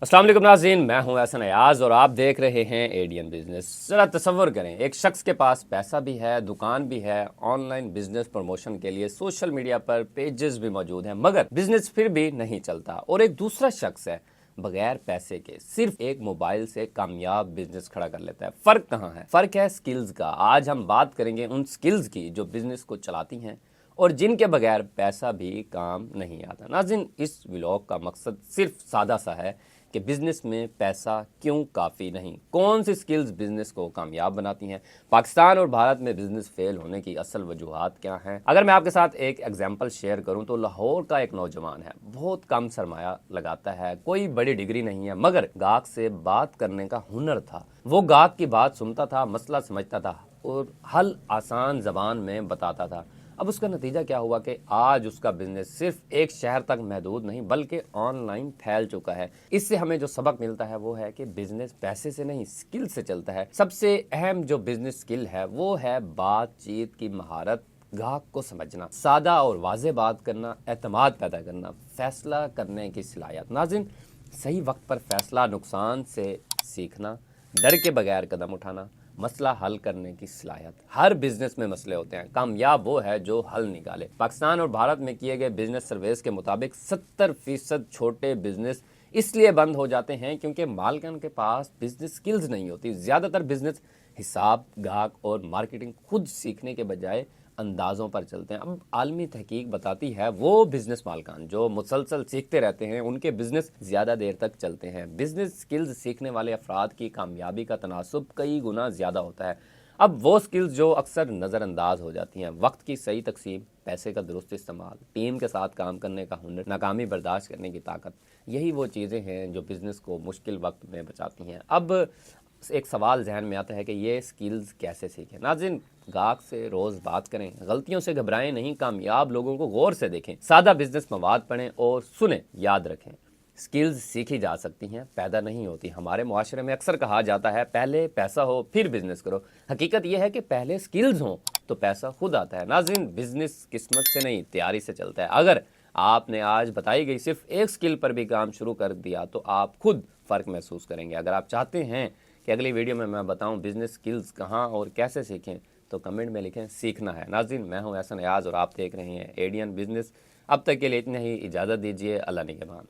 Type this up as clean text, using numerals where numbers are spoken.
अस्सलाम वालेकुम नाज़रीन, मैं हूं एहसन अयाज और आप देख रहे हैं एडियन बिजनेस। ज़रा तसव्वुर करें, एक शख्स के पास पैसा भी है, दुकान भी है, ऑनलाइन बिजनेस प्रमोशन के लिए सोशल मीडिया पर पेजेस भी मौजूद हैं, मगर बिजनेस फिर भी नहीं चलता। और एक दूसरा शख्स है, बगैर पैसे के सिर्फ एक मोबाइल से कामयाब बिजनेस खड़ा कर लेता है। फ़र्क कहाँ है? फ़र्क है स्किल्स का। आज हम बात करेंगे उन स्किल्स की जो बिजनेस को चलाती हैं और जिनके बगैर पैसा भी काम नहीं आता। नाज़रीन, इस व्लॉग का मकसद सिर्फ सादा सा है कि बिज़नेस में पैसा क्यों काफ़ी नहीं, कौन सी स्किल्स बिज़नेस को कामयाब बनाती हैं, पाकिस्तान और भारत में बिज़नेस फेल होने की असल वजूहात क्या हैं। अगर मैं आपके साथ एक एग्जांपल शेयर करूं तो लाहौर का एक नौजवान है, बहुत कम सरमाया लगाता है, कोई बड़ी डिग्री नहीं है, मगर गाहक से बात करने का हुनर था। वो गाहक की बात सुनता था, मसला समझता था और हल आसान ज़बान में बताता था। अब उसका नतीजा क्या हुआ कि आज उसका बिजनेस सिर्फ एक शहर तक महदूद नहीं बल्कि ऑनलाइन फैल चुका है। इससे हमें जो सबक मिलता है वो है कि बिजनेस पैसे से नहीं स्किल से चलता है। सबसे अहम जो बिजनेस स्किल है वो है बातचीत की महारत, ग्राहक को समझना, सादा और वाज़ेह बात करना, एतमाद पैदा करना, फैसला करने की सलाहियत। नाज़रीन, सही वक्त पर फैसला, नुकसान से सीखना, डर के बगैर कदम उठाना, मसला हल करने की सलाहियत। हर बिजनेस में मसले होते हैं, कामयाब वो है जो हल निकाले। पाकिस्तान और भारत में किए गए बिजनेस सर्वेस के मुताबिक 70% छोटे बिजनेस इसलिए बंद हो जाते हैं क्योंकि मालिकान के पास बिजनेस स्किल्स नहीं होती। ज़्यादातर बिजनेस हिसाब, ग्राहक और मार्केटिंग खुद सीखने के बजाय अंदाज़ों पर चलते हैं। अब आलमी तहकीक बताती है वो बिजनेस मालिकान जो मुसलसल सीखते रहते हैं उनके बिजनेस ज़्यादा देर तक चलते हैं। बिजनेस स्किल्स सीखने वाले अफराद की कामयाबी का तनासुब कई गुना ज़्यादा होता है। अब वो स्किल्स जो अक्सर नज़रअंदाज हो जाती हैं, वक्त की सही तकसीम, पैसे का दुरुस्त इस्तेमाल, टीम के साथ काम करने का हुनर, नाकामी बर्दाश्त करने की ताकत, यही वो चीज़ें हैं जो बिज़नेस को मुश्किल वक्त में बचाती हैं। अब एक सवाल जहन में आता है कि ये स्किल्स कैसे सीखें। नाज़रीन, गाहक से रोज़ बात करें, गलतियों से घबराएं नहीं, कामयाब लोगों को गौर से देखें, सादा बिजनेस मवाद पढ़ें और सुने, याद रखें स्किल्स सीखी जा सकती हैं, पैदा नहीं होती। हमारे मुआशरे में अक्सर कहा जाता है पहले पैसा हो फिर बिजनेस करो। हकीकत यह है कि पहले स्किल्स हो तो पैसा खुद आता है। नाज़रीन, बिजनेस किस्मत से नहीं तैयारी से चलता है। अगर आपने आज बताई गई सिर्फ एक स्किल पर भी काम शुरू कर दिया तो आप खुद फ़र्क महसूस करेंगे। अगर आप चाहते हैं कि अगली वीडियो में मैं बताऊं बिजनेस स्किल्स कहां और कैसे सीखें तो कमेंट में लिखें सीखना है। नाज़रीन, मैं हूं एहसन अयाज और आप देख रहे हैं एडियन बिजनेस। अब तक के लिए इतना ही, इजाज़त दीजिए। अल्लाह निगहबान।